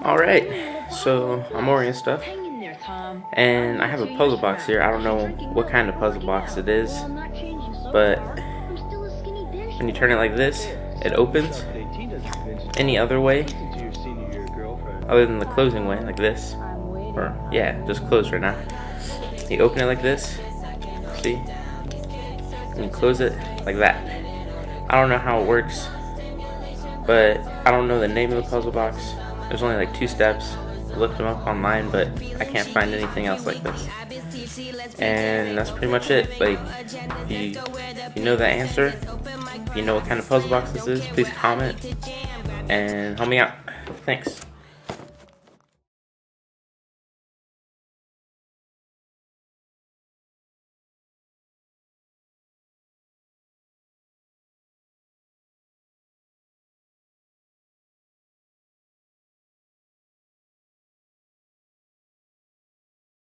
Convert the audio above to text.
Alright, so I'm ordering stuff, and I have a puzzle box here. I don't know what kind of puzzle box it is, but when you turn it like this, it opens any other way other than the closing way, like this. Or, yeah, just closed right now. You open it like this, see? And you close it like that. I don't know how it works, but I don't know the name of the puzzle box. There's only like 2 steps. I looked them up online, but I can't find anything else like this. And that's pretty much it. Like, if you know the answer, if you know what kind of puzzle box this is, please comment and help me out. Thanks.